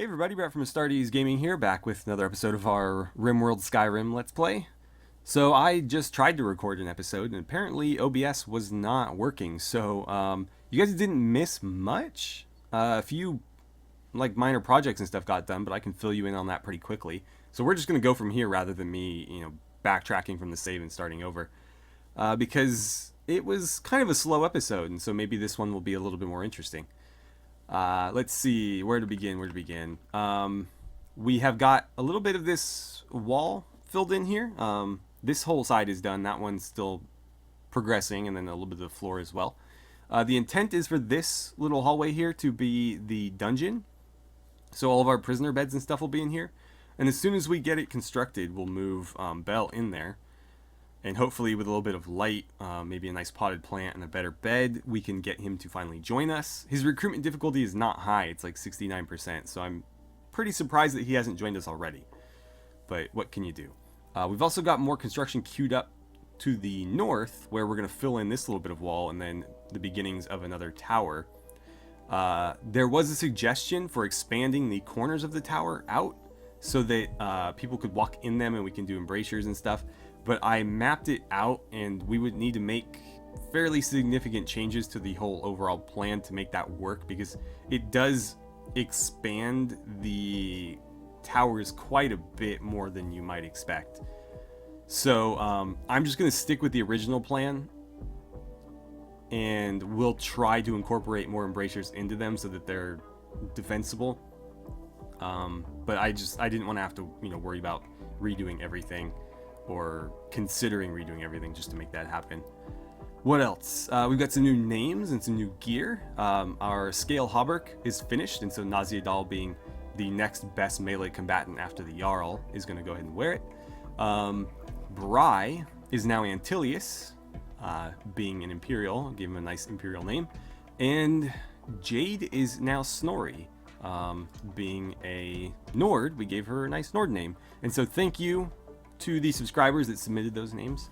Hey everybody, Brett from AstartesGaming here, back with another episode of our RimWorld Skyrim Let's Play. So I just tried to record an episode, and apparently OBS was not working, so you guys didn't miss much. A few minor projects and stuff got done, but I can fill you in on that pretty quickly. So we're just going to go from here rather than me, backtracking from the save and starting over. Because it was kind of a slow episode, and so maybe this one will be a little bit more interesting. Let's see, where to begin. We have got a little bit of this wall filled in here. This whole side is done. That one's still progressing, and then a little bit of the floor as well. The intent is for this little hallway here to be the dungeon. So all of our prisoner beds and stuff will be in here. And as soon as we get it constructed, we'll move Belle in there. And hopefully with a little bit of light, maybe a nice potted plant and a better bed, we can get him to finally join us. His recruitment difficulty is not high. It's like 69%. So I'm pretty surprised that he hasn't joined us already. But what can you do? We've also got more construction queued up to the north, where we're going to fill in this little bit of wall and then the beginnings of another tower. There was a suggestion for expanding the corners of the tower out so that people could walk in them and we can do embrasures and stuff. But I mapped it out, and we would need to make fairly significant changes to the whole overall plan to make that work, because it does expand the towers quite a bit more than you might expect. So I'm just going to stick with the original plan, and we'll try to incorporate more embrasures into them so that they're defensible. But I didn't want to have to worry about redoing everything, or considering redoing everything just to make that happen. What else? We've got some new names and some new gear. Our Scale Hauberk is finished, and so Naziadal, being the next best melee combatant after the Jarl, is going to go ahead and wear it. Bry is now Antilius, being an Imperial. I'll give him a nice Imperial name. And Jade is now Snorri. Being a Nord, we gave her a nice Nord name. And so thank you to the subscribers that submitted those names.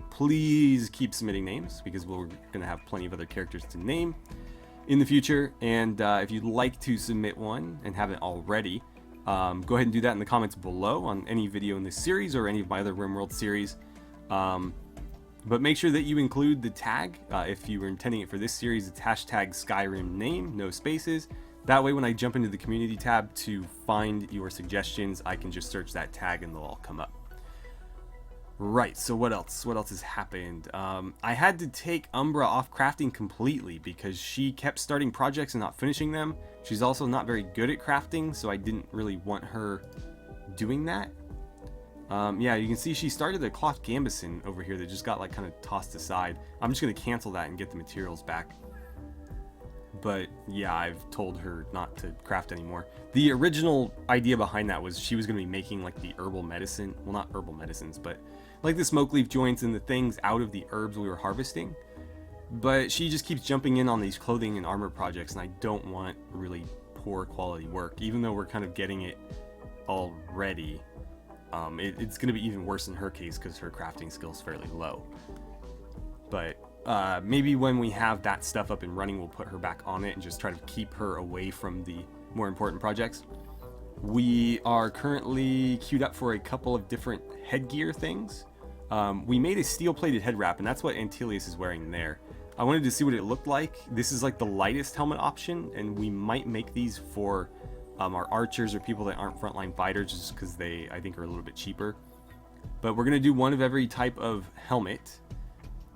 Please keep submitting names, because we're going to have plenty of other characters to name in the future. And if you'd like to submit one and haven't already, go ahead and do that in the comments below on any video in this series or any of my other RimWorld series. But make sure that you include the tag. If you were intending it for this series, it's hashtag Skyrim name, no spaces. That way, when I jump into the community tab to find your suggestions, I can just search that tag and they'll all come up. Right, so what else? What else has happened? I had to take Umbra off crafting completely because she kept starting projects and not finishing them. She's also not very good at crafting, so I didn't really want her doing that. Yeah, you can see she started a cloth gambeson over here that just got kind of tossed aside. I'm just going to cancel that and get the materials back. But yeah, I've told her not to craft anymore. The original idea behind that was she was going to be making the herbal medicine. Well, not herbal medicines, but the smoke leaf joints and the things out of the herbs we were harvesting. But she just keeps jumping in on these clothing and armor projects, and I don't want really poor quality work. Even though we're kind of getting it already, it's going to be even worse in her case because her crafting skill is fairly low. But maybe when we have that stuff up and running, we'll put her back on it and just try to keep her away from the more important projects. We are currently queued up for a couple of different headgear things. We made a steel-plated head wrap, and that's what Antilius is wearing there. I wanted to see what it looked like. This is the lightest helmet option, and we might make these for our archers or people that aren't frontline fighters, just because they, I think, are a little bit cheaper. But we're going to do one of every type of helmet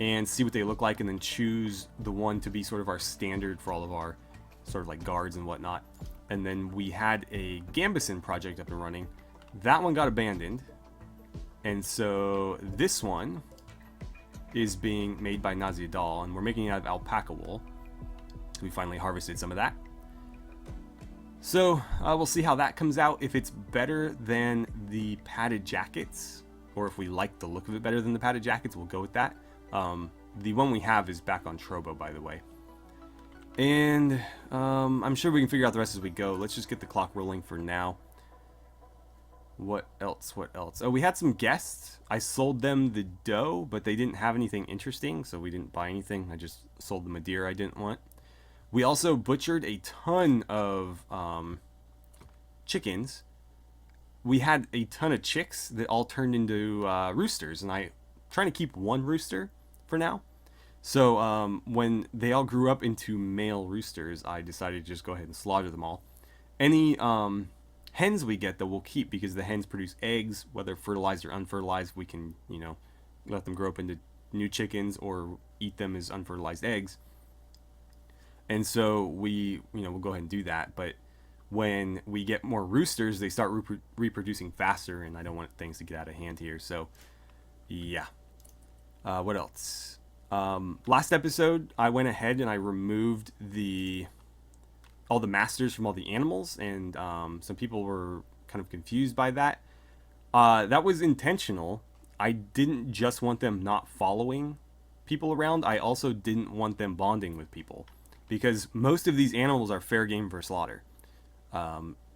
and see what they look like, and then choose the one to be sort of our standard for all of our sort of guards and whatnot. And then we had a gambeson project up and running. That one got abandoned, and so this one is being made by Naziadal, and we're making it out of alpaca wool. We finally harvested some of that. So we'll see how that comes out, if it's better than the padded jackets, or if we like the look of it better than the padded jackets, we'll go with that. The one we have is back on Trobo, by the way. And I'm sure we can figure out the rest as we go. Let's just get the clock rolling for now. What else? What else? Oh, we had some guests. I sold them the dough, but they didn't have anything interesting, so we didn't buy anything. I just sold them a deer I didn't want. We also butchered a ton of chickens, we had a ton of chicks that all turned into roosters, and I'm trying to keep one rooster for now. So when they all grew up into male roosters, I decided to just go ahead and slaughter them all. Any hens we get, though, we'll keep, because the hens produce eggs, whether fertilized or unfertilized. We can, let them grow up into new chickens or eat them as unfertilized eggs. And so we'll go ahead and do that. But when we get more roosters, they start reproducing faster, and I don't want things to get out of hand here. So, yeah. What else? Last episode, I went ahead and I removed all the masters from all the animals, and some people were kind of confused by that. That was intentional. I didn't just want them not following people around. I also didn't want them bonding with people, because most of these animals are fair game for slaughter.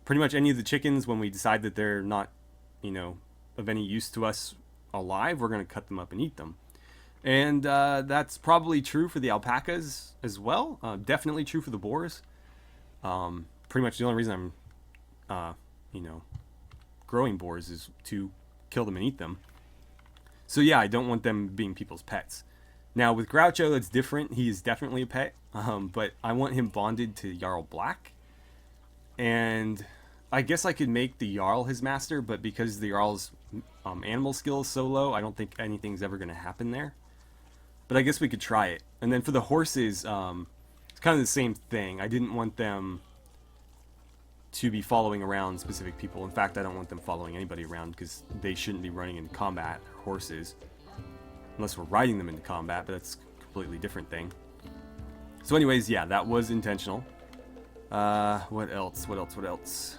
Pretty much any of the chickens, when we decide that they're not, of any use to us alive, we're going to cut them up and eat them. And that's probably true for the alpacas as well. Definitely true for the boars. Pretty much the only reason I'm, growing boars is to kill them and eat them. So yeah, I don't want them being people's pets. Now with Groucho, that's different. He is definitely a pet, but I want him bonded to Jarl Black. And I guess I could make the Jarl his master, but because the Jarl's animal skill is so low, I don't think anything's ever going to happen there. But I guess we could try it. And then for the horses, it's kind of the same thing. I didn't want them to be following around specific people. In fact, I don't want them following anybody around, because they shouldn't be running into combat, horses. Unless we're riding them into combat, but that's a completely different thing. So anyways, yeah, that was intentional. What else? Let's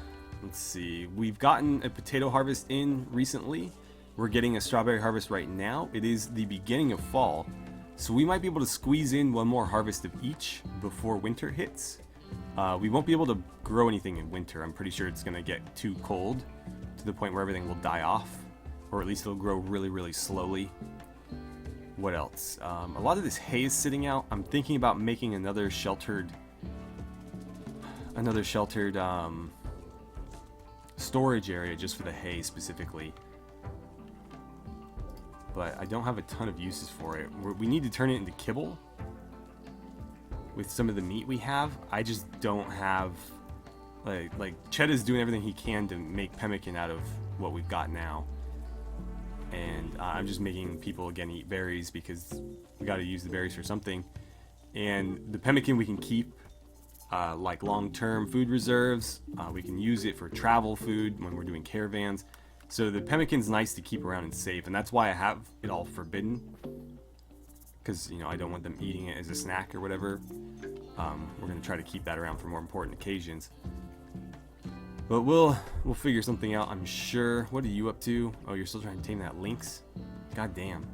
see. We've gotten a potato harvest in recently. We're getting a strawberry harvest right now. It is the beginning of fall, so we might be able to squeeze in one more harvest of each before winter hits. We won't be able to grow anything in winter. I'm pretty sure it's going to get too cold to the point where everything will die off, or at least it'll grow really, really slowly. What else? A lot of this hay is sitting out. I'm thinking about making another sheltered storage area just for the hay specifically. But I don't have a ton of uses for it. We need to turn it into kibble with some of the meat we have. I just don't have, like Cheddah's doing everything he can to make pemmican out of what we've got now. And I'm just making people again eat berries, because we got to use the berries for something. And the pemmican we can keep like long-term food reserves. We can use it for travel food when we're doing caravans. So the pemmican's nice to keep around and safe, and that's why I have it all forbidden, because I don't want them eating it as a snack or whatever. We're gonna try to keep that around for more important occasions. But we'll figure something out, I'm sure. What are you up to? Oh, you're still trying to tame that lynx? God damn.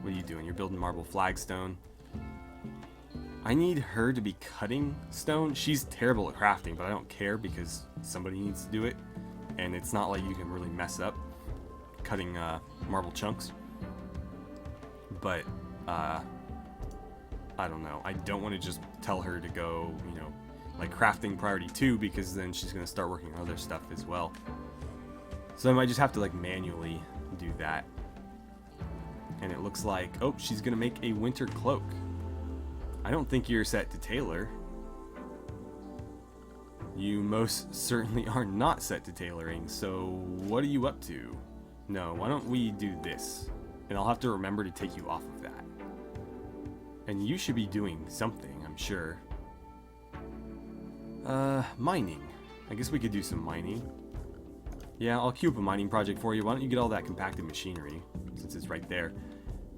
What are you doing? You're building marble flagstone. I need her to be cutting stone. She's terrible at crafting, but I don't care, because somebody needs to do it. And it's not like you can really mess up cutting marble chunks. But I don't know. I don't want to just tell her to go, like crafting priority 2, because then she's going to start working on other stuff as well. So I might just have to manually do that. And it looks like, oh, she's going to make a winter cloak. I don't think you're set to tailor. You most certainly are not set to tailoring, so what are you up to? No, why don't we do this? And I'll have to remember to take you off of that. And you should be doing something, I'm sure. Mining. I guess we could do some mining. Yeah, I'll queue up a mining project for you. Why don't you get all that compacted machinery, since it's right there.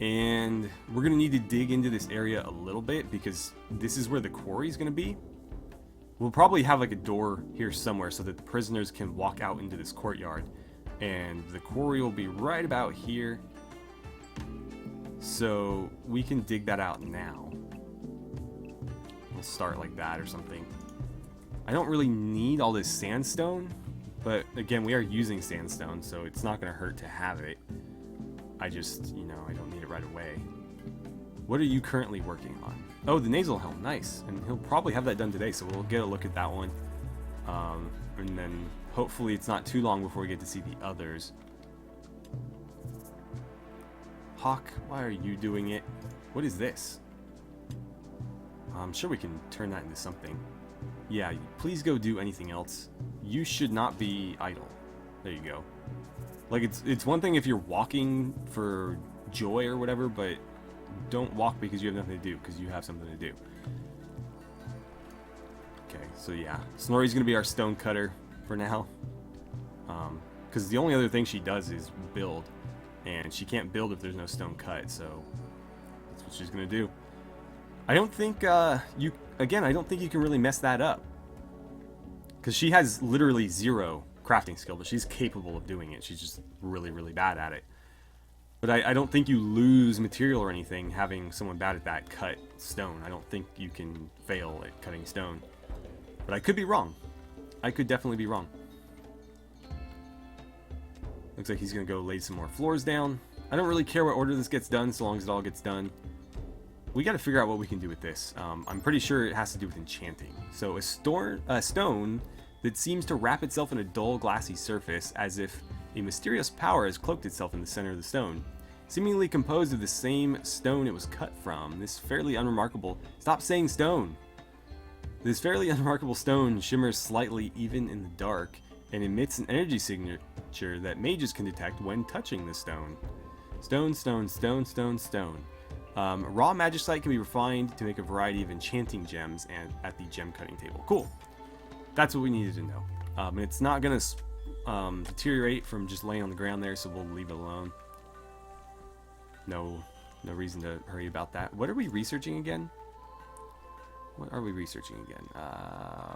And we're going to need to dig into this area a little bit, because this is where the quarry is going to be. We'll probably have a door here somewhere so that the prisoners can walk out into this courtyard. And the quarry will be right about here. So we can dig that out now. We'll start like that or something. I don't really need all this sandstone, but again, we are using sandstone, so it's not going to hurt to have it. I just, I don't need it right away. What are you currently working on? Oh, the nasal helm, nice. And he'll probably have that done today, so we'll get a look at that one. And then hopefully it's not too long before we get to see the others. Hawk, why are you doing it? What is this? I'm sure we can turn that into something. Yeah, please go do anything else. You should not be idle. There you go. Like, it's one thing if you're walking for joy or whatever, but don't walk because you have nothing to do, because you have something to do. Okay, so yeah. Snorri's going to be our stone cutter for now. Because the only other thing she does is build. And she can't build if there's no stone cut, so that's what she's going to do. I don't think, I don't think you can really mess that up. Because she has literally 0 crafting skill, but she's capable of doing it. She's just really, really bad at it. But I don't think you lose material or anything having someone bad at that cut stone. I don't think you can fail at cutting stone. But I could be wrong. I could definitely be wrong. Looks like he's going to go lay some more floors down. I don't really care what order this gets done, so long as it all gets done. We got to figure out what we can do with this. I'm pretty sure it has to do with enchanting. So a stone that seems to wrap itself in a dull, glassy surface, as if a mysterious power has cloaked itself in the center of the stone. Seemingly composed of the same stone it was cut from, this fairly unremarkable... Stop saying stone! This fairly unremarkable stone shimmers slightly even in the dark, and emits an energy signature that mages can detect when touching the stone. Stone, stone, stone, stone, stone. Raw magicite can be refined to make a variety of enchanting gems and at the gem cutting table. Cool. That's what we needed to know. And it's not going to deteriorate from just laying on the ground there, so we'll leave it alone. No reason to hurry about that. What are we researching again? What are we researching again?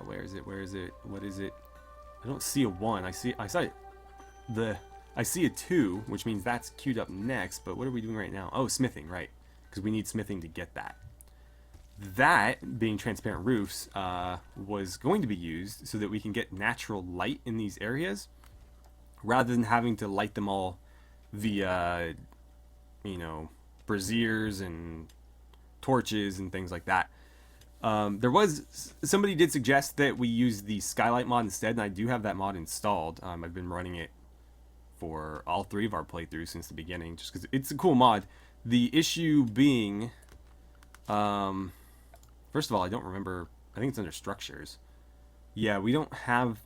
Where is it? Where is it? What is it? I don't see a 1. I see a 2, which means that's queued up next, but what are we doing right now? Oh, smithing, right. Because we need smithing to get that. That, being transparent roofs, was going to be used so that we can get natural light in these areas, rather than having to light them all via, braziers and torches and things like that. Somebody did suggest that we use the skylight mod instead, and I do have that mod installed. I've been running it for all 3 of our playthroughs since the beginning, just because it's a cool mod. The issue being, first of all, I don't remember. I think it's under structures. Yeah, we don't have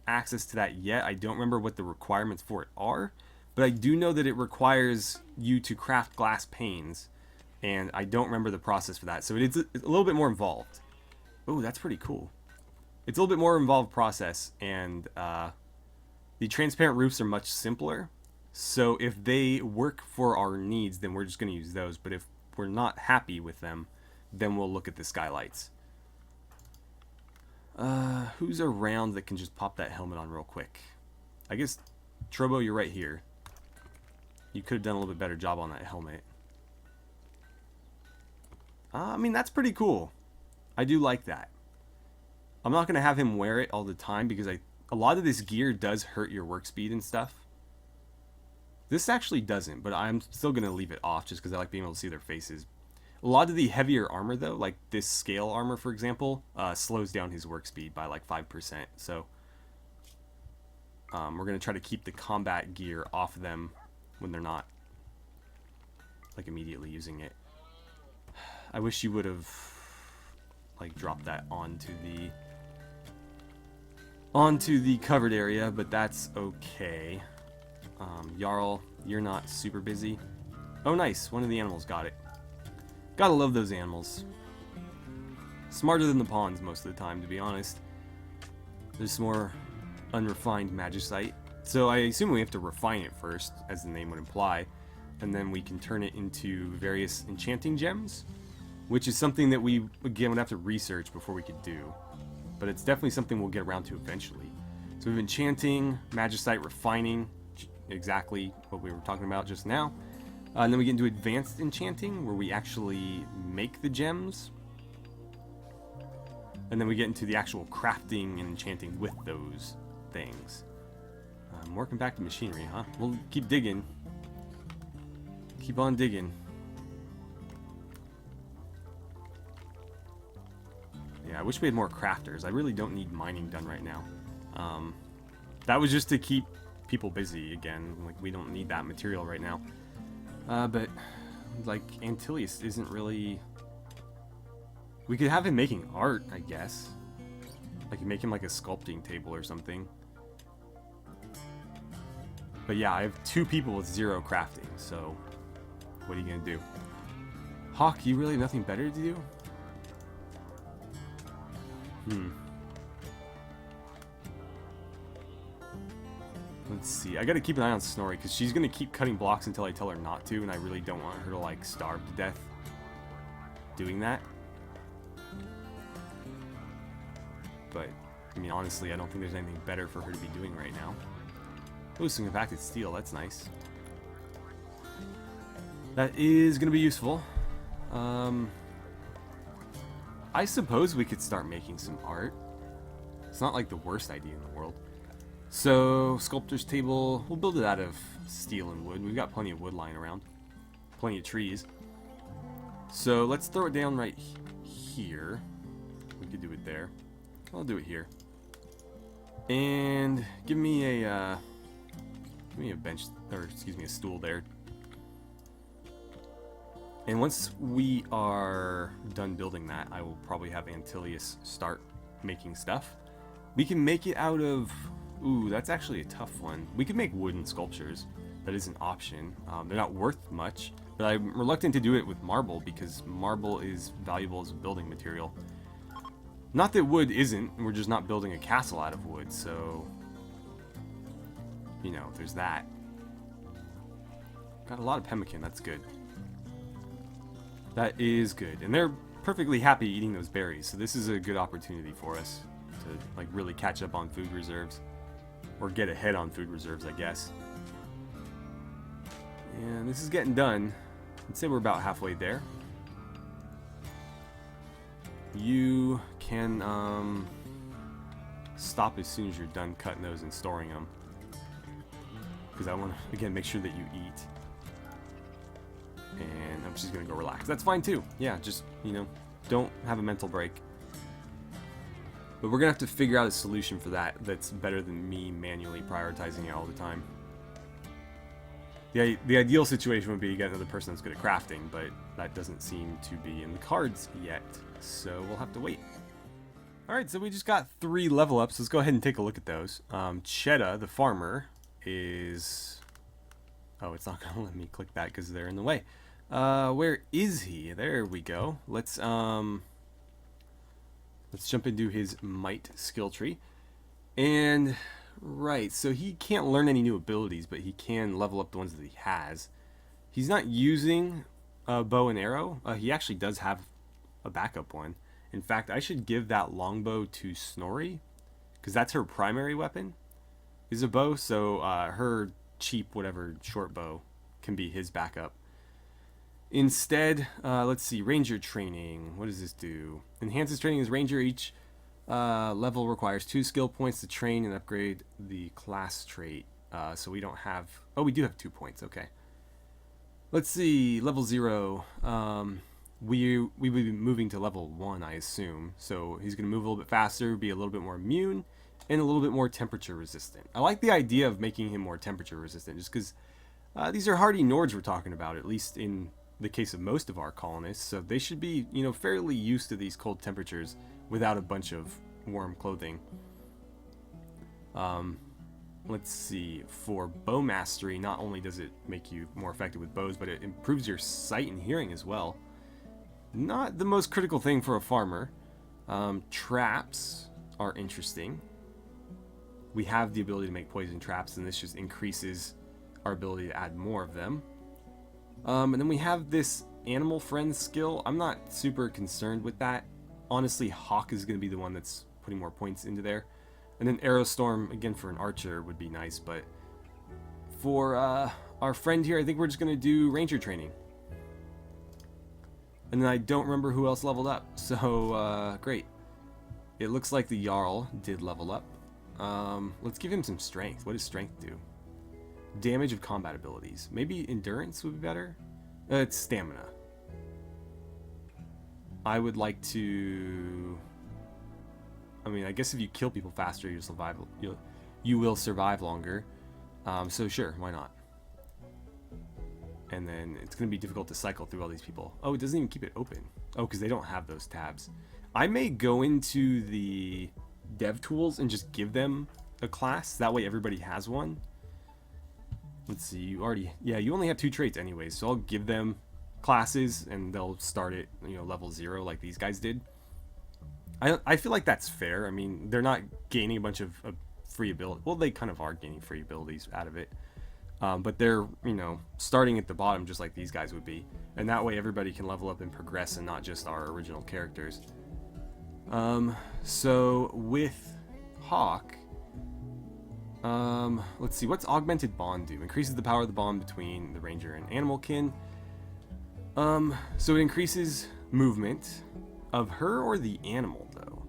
access to that yet. I don't remember what the requirements for it are, but I do know that it requires you to craft glass panes, and I don't remember the process for that. So it's a little bit more involved. Oh, that's pretty cool. It's a little bit more involved process, and the transparent roofs are much simpler. So if they work for our needs, then we're just going to use those. But if we're not happy with them, then we'll look at the skylights. Who's around that can just pop that helmet on real quick? I guess, Trobo, you're right here. You could have done a little bit better job on that helmet. I mean, that's pretty cool. I do like that. I'm not going to have him wear it all the time because a lot of this gear does hurt your work speed and stuff. This actually doesn't, but I'm still going to leave it off just because I like being able to see their faces. A lot of the heavier armor, though, like this scale armor, for example, slows down his work speed by like 5%. So we're going to try to keep the combat gear off them when they're not like immediately using it. I wish you would have like dropped that onto the covered area, but that's okay. Jarl, you're not super busy. Oh, nice. One of the animals got it. Gotta love those animals. Smarter than the pawns most of the time, to be honest. There's some more unrefined magicite. So I assume we have to refine it first, as the name would imply. And then we can turn it into various enchanting gems, which is something that we, again, would have to research before we could do. But it's definitely something we'll get around to eventually. So we have enchanting, magicite, refining, exactly what we were talking about just now. And then we get into advanced enchanting, where we actually make the gems. And then we get into the actual crafting and enchanting with those things. Working back to machinery, huh? We'll keep digging. Keep on digging. Yeah, I wish we had more crafters. I really don't need mining done right now. That was just to keep people busy again. Like, we don't need that material right now. But, like, Antilius isn't really... We could have him making art, I guess. Like, make him like a sculpting table or something. But yeah, I have 2 people with 0 crafting, so... What are you gonna do? Hawk, you really have nothing better to do? Let's see. I gotta keep an eye on Snorri, because she's gonna keep cutting blocks until I tell her not to, and I really don't want her to, like, starve to death doing that. But, I mean, honestly, I don't think there's anything better for her to be doing right now. Ooh, some compacted steel. That's nice. That is gonna be useful. I suppose we could start making some art. It's not like the worst idea in the world. So, sculptor's table, we'll build it out of steel and wood. We've got plenty of wood lying around. Plenty of trees. So, let's throw it down right here. We could do it there. I'll do it here. And give me a bench, or excuse me, a stool there. And once we are done building that, I will probably have Antilius start making stuff. We can make it out of... Ooh, that's actually a tough one. We could make wooden sculptures. That is an option. They're not worth much, but I'm reluctant to do it with marble because marble is valuable as a building material. Not that wood isn't, we're just not building a castle out of wood, so... You know, there's that. Got a lot of pemmican, that's good. That is good. And they're perfectly happy eating those berries, so this is a good opportunity for us to, like, really catch up on food reserves. Or get ahead on food reserves, I guess. And this is getting done. I'd say we're about halfway there. You can stop as soon as you're done cutting those and storing them. Because I want to, again, make sure that you eat. And I'm just going to go relax. That's fine too. Yeah, just, you know, don't have a mental break. But we're going to have to figure out a solution for that that's better than me manually prioritizing it all the time. The ideal situation would be to get another person that's good at crafting, but that doesn't seem to be in the cards yet. So we'll have to wait. Alright, so we just got 3 level ups. Let's go ahead and take a look at those. Cheddar, the farmer, is... Oh, it's not going to let me click that because they're in the way. Where is he? There we go. Let's jump into his might skill tree. And, right, so he can't learn any new abilities, but he can level up the ones that he has. He's not using a bow and arrow. He actually does have a backup one. In fact, I should give that longbow to Snorri, because that's her primary weapon, is a bow, so her cheap, whatever, short bow can be his backup. Instead, let's see, Ranger Training. What does this do? Enhances training as Ranger. Each level requires 2 skill points to train and upgrade the class trait. So we don't have... Oh, we do have 2 points. Okay. Let's see, level 0. We will be moving to level 1, I assume. So he's going to move a little bit faster, be a little bit more immune, and a little bit more temperature resistant. I like the idea of making him more temperature resistant, just because these are hardy Nords we're talking about, at least in the case of most of our colonists, so they should be, you know, fairly used to these cold temperatures without a bunch of warm clothing. Let's see, for bow mastery, not only does it make you more effective with bows, but it improves your sight and hearing as well. Not the most critical thing for a farmer. Traps are interesting. We have the ability to make poison traps, and this just increases our ability to add more of them. And then we have this animal friend skill. I'm not super concerned with that. Honestly, Hawk is going to be the one that's putting more points into there. And then Arrow Storm, again, for an archer would be nice. But for our friend here, I think we're just going to do Ranger Training. And then I don't remember who else leveled up. So, great. It looks like the Jarl did level up. Let's give him some strength. What does strength do? Damage of combat abilities. Maybe endurance would be better? It's stamina. I would like to I mean, I guess if you kill people faster, you will survive longer. So sure, why not? And then it's going to be difficult to cycle through all these people. Oh, it doesn't even keep it open. Oh, because they don't have those tabs. I may go into the dev tools and just give them a class. That way everybody has one. Let's see, you only have 2 traits anyways, so I'll give them classes and they'll start at, level 0 like these guys did. I feel like that's fair. I mean, they're not gaining a bunch of free ability. Well, they kind of are gaining free abilities out of it. But they're, starting at the bottom just like these guys would be. And that way everybody can level up and progress and not just our original characters. So with Hawk, let's see, what's Augmented Bond do? Increases the power of the bond between the ranger and animal kin. So it increases movement of her or the animal, though.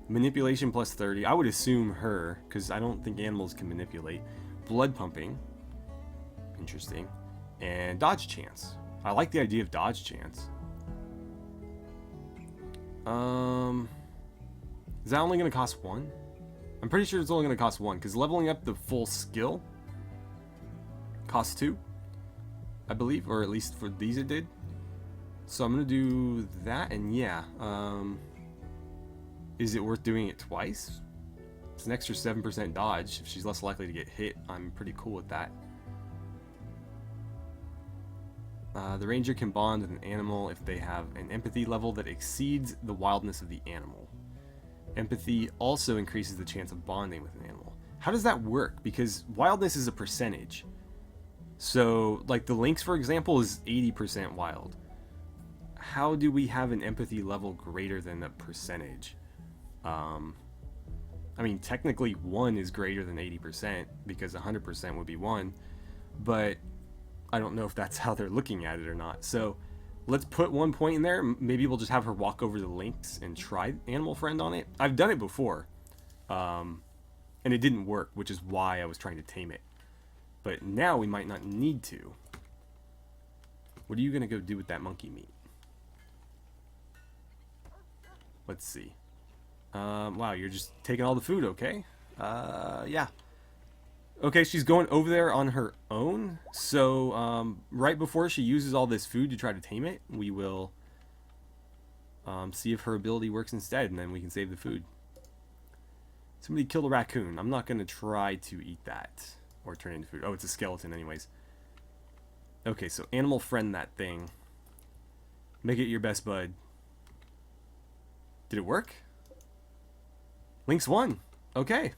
Manipulation plus 30. I would assume her, because I don't think animals can manipulate. Blood pumping. Interesting. And dodge chance. I like the idea of dodge chance. Is that only going to cost 1? I'm pretty sure it's only going to cost 1, because leveling up the full skill costs 2, I believe, or at least for these it did. So I'm going to do that, and yeah. Is it worth doing it twice? It's an extra 7% dodge. If she's less likely to get hit, I'm pretty cool with that. The ranger can bond with an animal if they have an empathy level that exceeds the wildness of the animal. Empathy also increases the chance of bonding with an animal. How does that work? Because wildness is a percentage. So, like the lynx, for example, is 80% wild. How do we have an empathy level greater than a percentage? I mean, technically 1 is greater than 80% because 100% would be 1, but I don't know if that's how they're looking at it or not. So let's put 1 point in there. Maybe we'll just have her walk over to the lynx and try Animal Friend on it. I've done it before, and it didn't work, which is why I was trying to tame it. But now we might not need to. What are you going to go do with that monkey meat? Let's see. Wow, you're just taking all the food, okay? Yeah. Okay, she's going over there on her own. So, right before she uses all this food to try to tame it, we will see if her ability works instead, and then we can save the food. Somebody killed a raccoon. I'm not going to try to eat that or turn it into food. Oh, it's a skeleton anyways. Okay, so Animal Friend that thing. Make it your best bud. Did it work? Lynx won. Okay.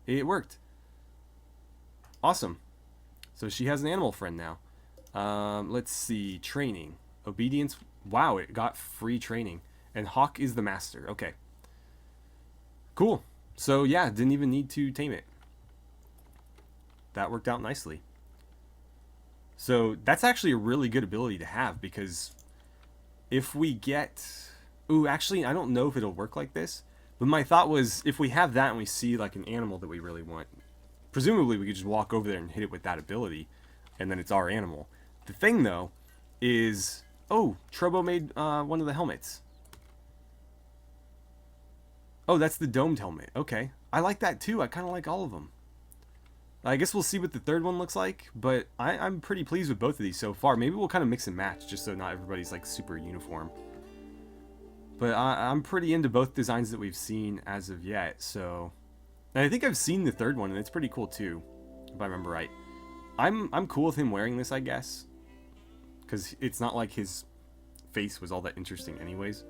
It worked. Awesome. So she has an animal friend now. Let's see. Training. Obedience. Wow, it got free training. And Hawk is the master. Okay. Cool. So yeah, didn't even need to tame it. That worked out nicely. So that's actually a really good ability to have, because if we get... Ooh, actually, I don't know if it'll work like this. But my thought was, if we have that and we see like an animal that we really want, presumably we could just walk over there and hit it with that ability, and then it's our animal. The thing, though, is... Oh, Trobo made one of the helmets. Oh, that's the domed helmet. Okay. I like that, too. I kind of like all of them. I guess we'll see what the third one looks like, but I'm pretty pleased with both of these so far. Maybe we'll kind of mix and match, just so not everybody's like super uniform. But I'm pretty into both designs that we've seen as of yet, so... And I think I've seen the third one, and it's pretty cool too, if I remember right. I'm cool with him wearing this, I guess. Because it's not like his face was all that interesting anyways.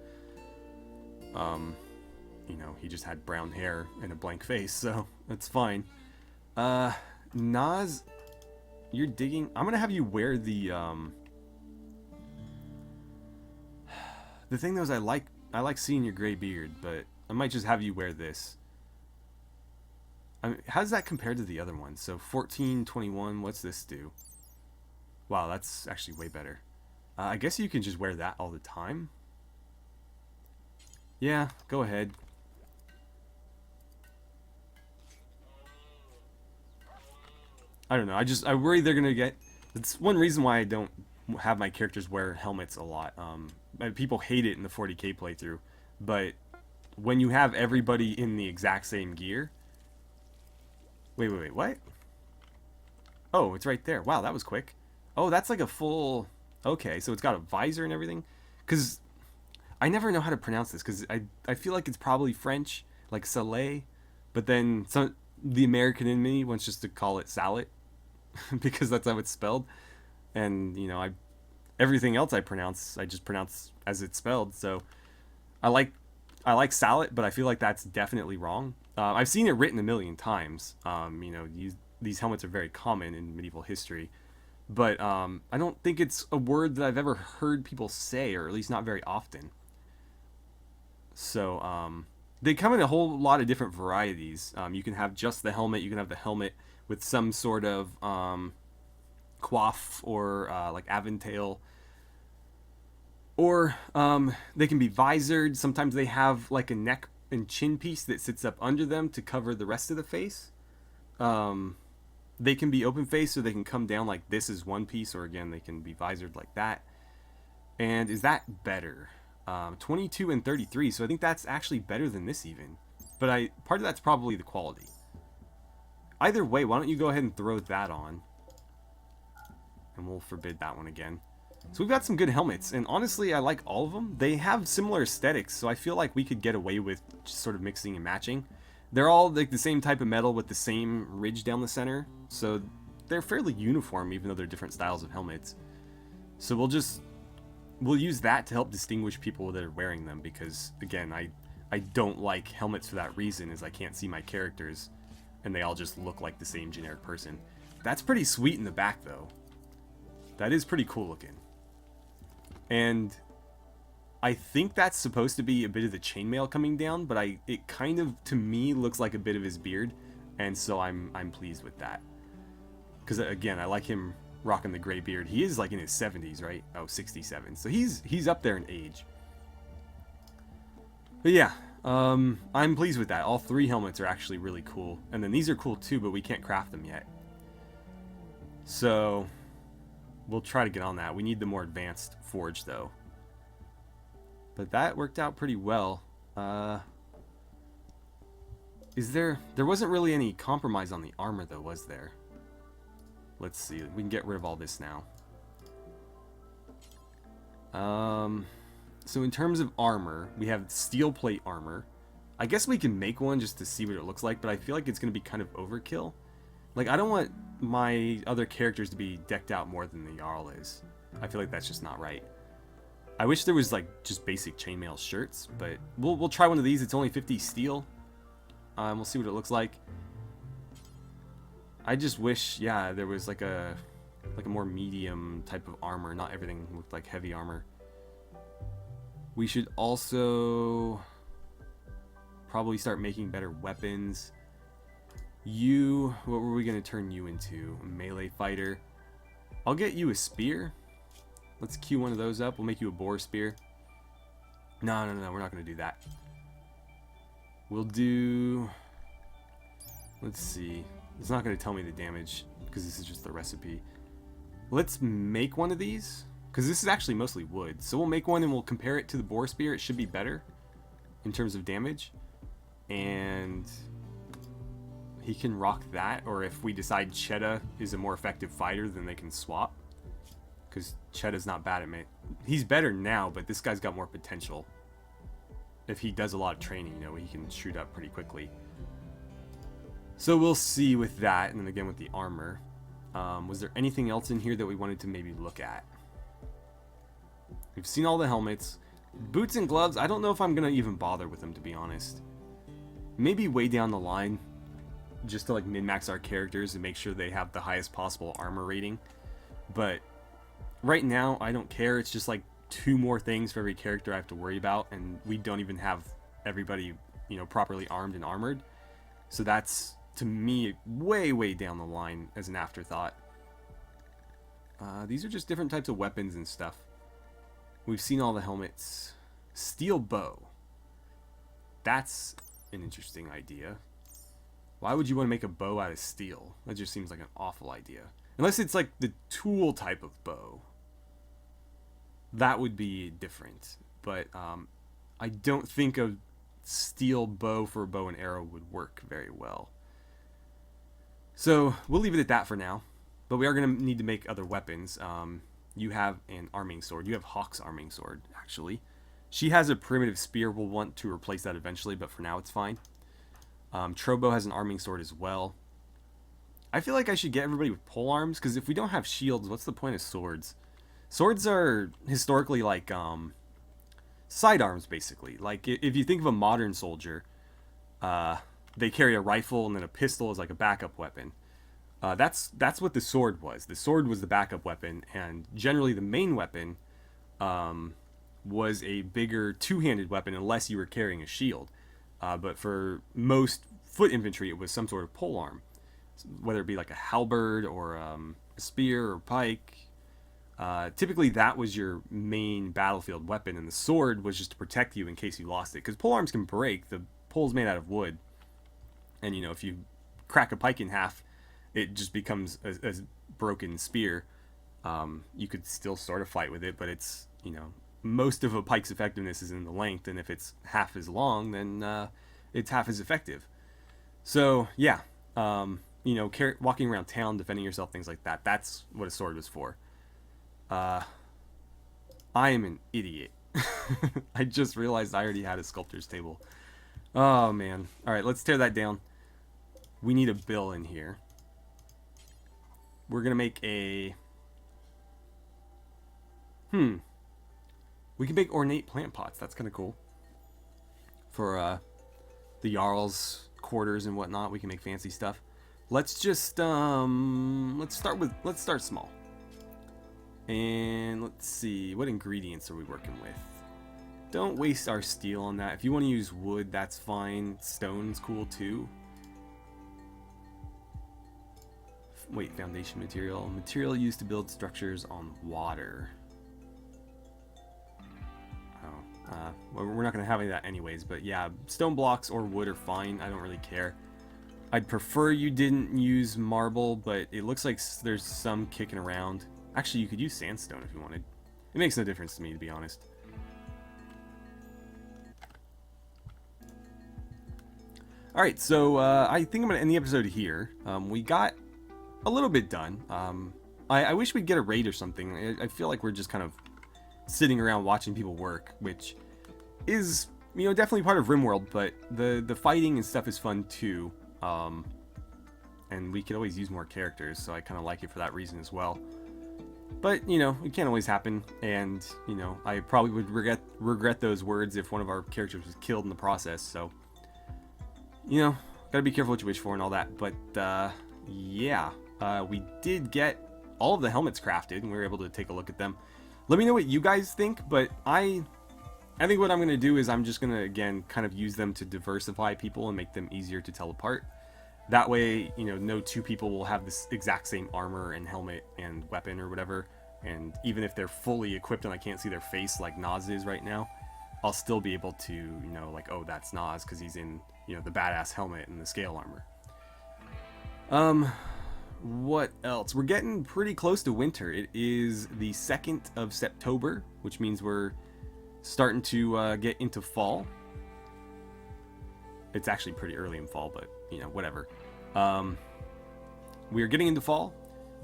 You know, he just had brown hair and a blank face, so that's fine. Naz, you're digging... I'm gonna have you wear the... The thing though is I like seeing your gray beard, but I might just have you wear this. I mean, how does that compare to the other one? So 14, 21, what's this do? Wow, that's actually way better. I guess you can just wear that all the time. Yeah, go ahead. I don't know, I worry they're gonna get... It's one reason why I don't have my characters wear helmets a lot. People hate it in the 40k playthrough, but when you have everybody in the exact same gear. Wait, what? Oh, it's right there. Wow, that was quick. Oh, that's like a full... Okay, so it's got a visor and everything? Because I never know how to pronounce this, because I feel like it's probably French, like Soleil, but then the American in me wants just to call it salad, because that's how it's spelled. And, you know, everything else I just pronounce as it's spelled, so I like salad, but I feel like that's definitely wrong. I've seen it written a million times. You know, these helmets are very common in medieval history, but I don't think it's a word that I've ever heard people say, or at least not very often. So they come in a whole lot of different varieties. You can have just the helmet. You can have the helmet with some sort of coif or like aventail. Or they can be visored. Sometimes they have like a neck and chin piece that sits up under them to cover the rest of the face. They can be open face, or they can come down like this is one piece, or again, they can be visored like that. And is that better? 22 and 33, so I think that's actually better than this even. But part of that's probably the quality. Either way, why don't you go ahead and throw that on. And we'll forbid that one again. So we've got some good helmets, and honestly, I like all of them. They have similar aesthetics, so I feel like we could get away with just sort of mixing and matching. They're all like the same type of metal with the same ridge down the center, so they're fairly uniform, even though they're different styles of helmets. So we'll use that to help distinguish people that are wearing them, because again, I don't like helmets for that reason, is I can't see my characters, and they all just look like the same generic person. That's pretty sweet in the back, though. That is pretty cool looking. And I think that's supposed to be a bit of the chainmail coming down, but it kind of, to me, looks like a bit of his beard, and so I'm pleased with that. Because again, I like him rocking the gray beard. He is like in his 70s, right? Oh, 67. So he's up there in age. But yeah, I'm pleased with that. All three helmets are actually really cool. And then these are cool too, but we can't craft them yet. So we'll try to get on that. We need the more advanced forge though. But that worked out pretty well. There wasn't really any compromise on the armor though, was there? Let's see. We can get rid of all this now. So in terms of armor, we have steel plate armor. I guess we can make one just to see what it looks like, but I feel like it's going to be kind of overkill. Like, I don't want my other characters to be decked out more than the Jarl is. I feel like that's just not right. I wish there was, like, just basic chainmail shirts, but we'll try one of these. It's only 50 steel. We'll see what it looks like. I just wish, yeah, there was, like a more medium type of armor. Not everything looked like heavy armor. We should also probably start making better weapons. What were we going to turn you into? A melee fighter. I'll get you a spear. Let's queue one of those up. We'll make you a boar spear. No, we're not going to do that. We'll do... Let's see. It's not going to tell me the damage, because this is just the recipe. Let's make one of these, because this is actually mostly wood. So we'll make one and we'll compare it to the boar spear. It should be better in terms of damage. And he can rock that, or if we decide Cheta is a more effective fighter, then they can swap. Because Cheta's not bad at me. He's better now, but this guy's got more potential. If he does a lot of training, you know, he can shoot up pretty quickly. So we'll see with that, and then again with the armor. Was there anything else in here that we wanted to maybe look at? We've seen all the helmets. Boots and gloves, I don't know if I'm going to even bother with them, to be honest. Maybe way down the line, just to like min-max our characters and make sure they have the highest possible armor rating. But right now, I don't care. It's just like 2 more things for every character I have to worry about, and we don't even have everybody, you know, properly armed and armored. So that's, to me, way down the line as an afterthought. These are just different types of weapons and stuff. We've seen all the helmets. Steel bow. That's an interesting idea. Why would you want to make a bow out of steel? That just seems like an awful idea. Unless it's like the tool type of bow. That would be different. But I don't think steel bow for a bow and arrow would work very well. So we'll leave it at that for now. But we are going to need to make other weapons. You have an arming sword. You have Hawk's arming sword, actually. She has a primitive spear. We'll want to replace that eventually, but for now it's fine. Trobo has an arming sword as well. I feel like I should get everybody with pole arms, because if we don't have shields, what's the point of swords? Swords are historically like sidearms, basically. Like, if you think of a modern soldier, they carry a rifle and then a pistol is like a backup weapon. That's what the sword was. The sword was the backup weapon, and generally the main weapon was a bigger two-handed weapon unless you were carrying a shield. But for most foot infantry, it was some sort of polearm, whether it be like a halberd or a spear or pike. Typically, that was your main battlefield weapon, and the sword was just to protect you in case you lost it. Because polearms can break. The pole's made out of wood, and if you crack a pike in half, it just becomes a broken spear. You could still sort of fight with it, but it's, most of a pike's effectiveness is in the length, and if it's half as long, then it's half as effective. So, yeah, walking around town, defending yourself, things like that, that's what a sword was for. I am an idiot. I just realized I already had a sculptor's table. Oh, man. All right, let's tear that down. We need a bill in here. We're going to make a... We can make ornate plant pots. That's kind of cool. For the Jarl's quarters and whatnot, we can make fancy stuff. Let's just, let's start small. And let's see, what ingredients are we working with? Don't waste our steel on that. If you want to use wood, that's fine. Stone's cool too. Wait, foundation material. Material used to build structures on water. Oh, we're not going to have any of that anyways, but yeah, stone blocks or wood are fine. I don't really care. I'd prefer you didn't use marble, but it looks like there's some kicking around. Actually, you could use sandstone if you wanted. It makes no difference to me, to be honest. Alright, so I think I'm going to end the episode here. We got a little bit done. I wish we'd get a raid or something. I feel like we're just kind of sitting around watching people work, which is, definitely part of RimWorld, but the fighting and stuff is fun too. And we could always use more characters, so I kind of like it for that reason as well. But, it can't always happen, and, I probably would regret those words if one of our characters was killed in the process, so, gotta be careful what you wish for and all that. But, yeah, we did get all of the helmets crafted, and we were able to take a look at them. Let me know what you guys think, but I think what I'm going to do is I'm just going to, again, kind of use them to diversify people and make them easier to tell apart. That way, no two people will have this exact same armor and helmet and weapon or whatever. And even if they're fully equipped and I can't see their face like Nas is right now, I'll still be able to, like, oh, that's Nas because he's in, the badass helmet and the scale armor. What else? We're getting pretty close to winter. It is the 2nd of September, which means we're starting to get into fall. It's actually pretty early in fall, but, whatever. We are getting into fall,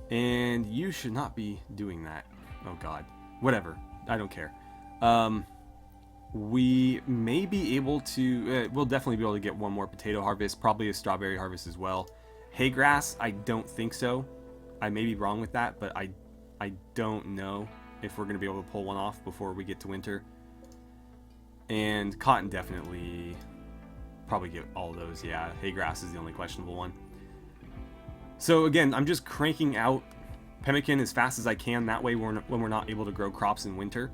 and you should not be doing that. Oh, God. Whatever. I don't care. We may be able to... we'll definitely be able to get one more potato harvest, probably a strawberry harvest as well. Hay grass, I don't think so. I may be wrong with that, but I don't know if we're going to be able to pull one off before we get to winter. And cotton definitely... probably get all of those, yeah. Hay grass is the only questionable one. So again, I'm just cranking out pemmican as fast as I can. That way, when we're not able to grow crops in winter,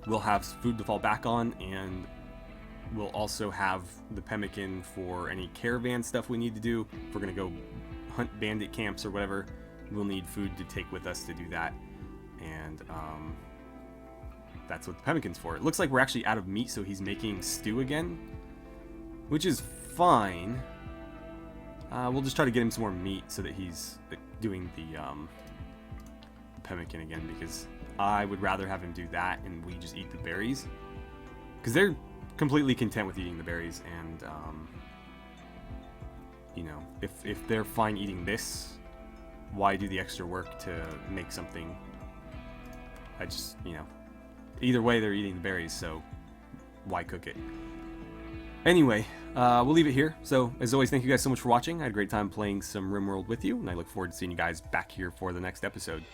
we'll have food to fall back on, and we'll also have the pemmican for any caravan stuff we need to do. If we're going to go hunt bandit camps or whatever, we'll need food to take with us to do that. And that's what the pemmican's for. It looks like we're actually out of meat, so he's making stew again, which is fine. We'll just try to get him some more meat so that he's doing the pemmican again, because I would rather have him do that and we just eat the berries, because they're completely content with eating the berries, and you know, if they're fine eating this, why do the extra work to make something? I just, you know, either way they're eating the berries, so why cook it? Anyway, we'll leave it here. So, as always, thank you guys so much for watching. I had a great time playing some RimWorld with you, and I look forward to seeing you guys back here for the next episode.